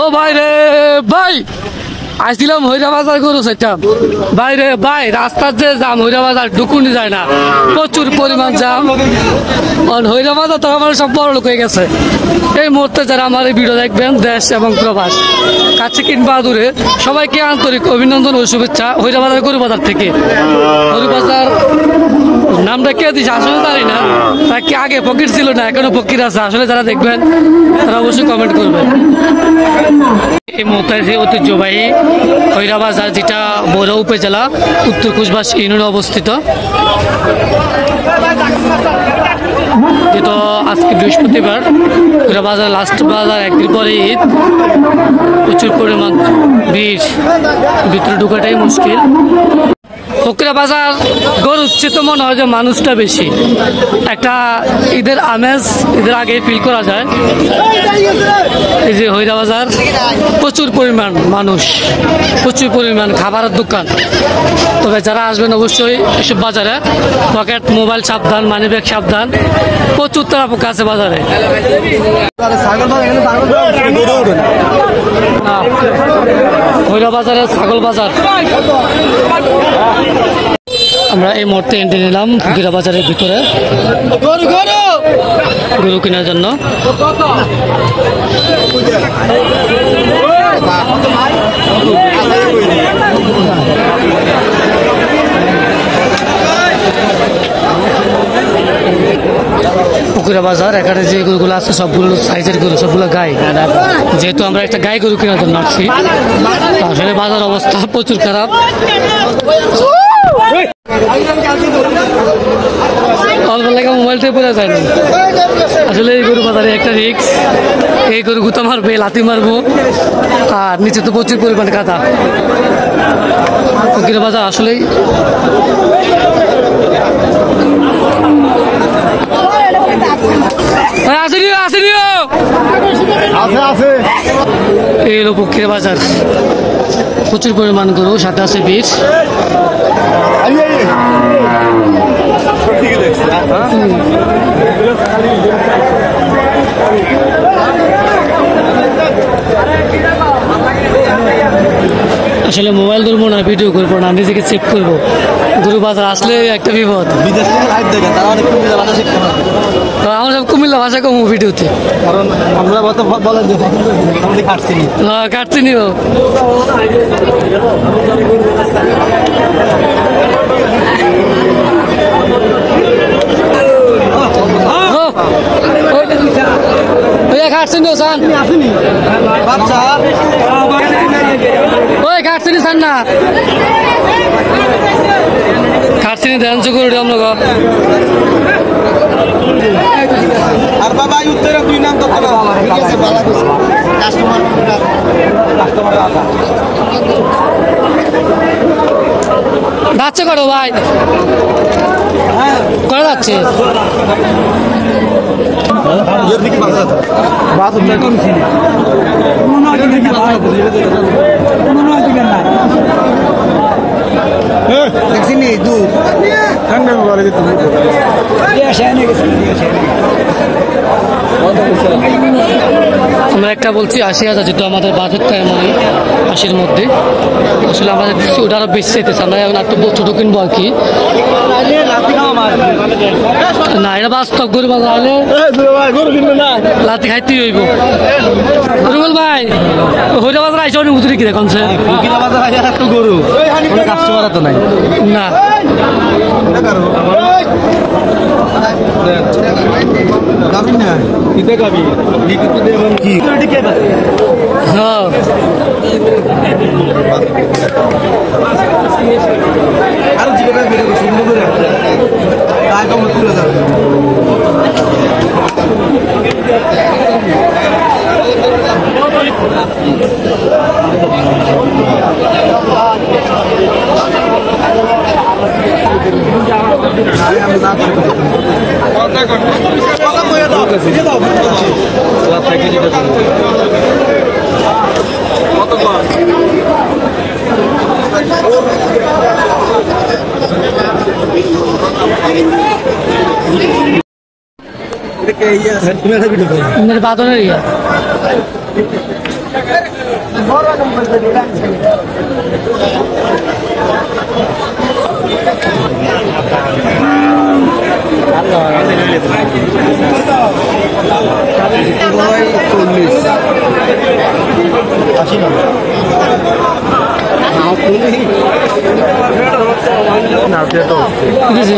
ও ভাই রে ভাই আসছিলাম হইরা বাজার গরু চাইতাম ভাই রে ভাই রাস্তার যে জাম হইরা বাজার ঢুকুনি যায় না প্রচুর পরিমাণ জাম হইরা বাজার তো আমার সব বড় লোক হয়ে গেছে এই মুহূর্তে যারা আমার এই ভিডিও দেখবেন দেশ এবং প্রবাস কাছে কিংবা দূরে সবাইকে আন্তরিক অভিনন্দন ও শুভেচ্ছা হইরা বাজার গরু বাজার থেকে গরু বাজার নামটা কে দিস আসলে জানি না কি আগে ফকির ছিল না এখনো ফকির আছে আসলে যারা দেখবেন তারা অবশ্যই কমেন্ট করবেন এই মুহূর্তে ঐতিহ্যবাহী হইরা বাজার যেটা বড় উপজেলা উত্তর কুচবাস ইউনিয়নে অবস্থিত যেটা আজকে বৃহস্পতিবার হইরা বাজার লাস্ট বাজার একদিন পরে ঈদ প্রচুর পরিমাণ ভিড় ভিতরে ঢোকাটাই মুশকিল ফকিরা বাজার গরু উচ্ছিত মনে হয় যে মানুষটা বেশি একটা ঈদের আমেজ ঈদের আগে ফিল করা যায় এই যে হইরা বাজার প্রচুর পরিমাণ মানুষ প্রচুর পরিমাণ খাবারের দোকান তবে যারা আসবেন অবশ্যই এসব বাজারে পকেট মোবাইল সাবধান মানি ব্যাগ সাবধান প্রচুর তারা পোকা আছে বাজারে হইরা বাজারে ছাগল বাজার আমরা এই মুহূর্তে এন্ট্রি নিলাম ফকিরা বাজারের ভিতরে গরু কেনার জন্য ফকিরা বাজার এখানে যে গরুগুলো আছে সবগুলো সাইজের গরু সবগুলো গাই যেহেতু আমরা একটা গাই গরু কেনার জন্য আসছি আসলে বাজার অবস্থা প্রচুর খারাপ অল্প লাগে মোবাইলটাই পড়ে যায় না আসলে এই গরু বাজারে একটা রিক্স এই গরু গুতা মারবে লাথি মারবো আর নিচে তো প্রচুর পরিমাণে কাদা ফকিরা বাজার আসলেই এই হলো ফকিরা বাজার প্রচুর পরিমাণ গরু সাথে আছে বীজ আসলে মোবাইল ধরবো না ভিডিও করবো না নিজেকে চেক করবো গরু বাজার আসলে একটা বিপদ আমরা সব কুমিল্লা ভাষা কমু ভিডিওতে কারণ আমরা কাটছি নিও কাটছিনি সান ওই কাটছিনি সান না কাটছিনি ধ্যান করে আমরা আর বাবা উত্তরে দুই নাম কত কাস্টমার যাচ্ছে করো ভাই করে যাচ্ছে দেখছিনি দুধ আমরা একটা বলছি ৮০,০০০ যেহেতু আমাদের বাজেটটা এমনই ৮০-র মধ্যে আসলে আমাদের ওটা আরো বেশি চাইতেছে আমরা এখন একটু ছোটো কিনবো আর কি না এটা বাস্তব গরু বাজার হলে লাতি খাইতে হইব রুবেল ভাই হইরা বাজার আইসা অনেক উতরে কি দেখুন গরু কাস্টমার তো নাই না গাবি না কিতে গাবি লিখিত দেবন কি টিকে বাজে হ্যাঁ আর জিগাটা বের করে সুন্দর করে তাই কম তুলে যাবে मेरे बातों नहीं চল্লিশ আশি না দিছে।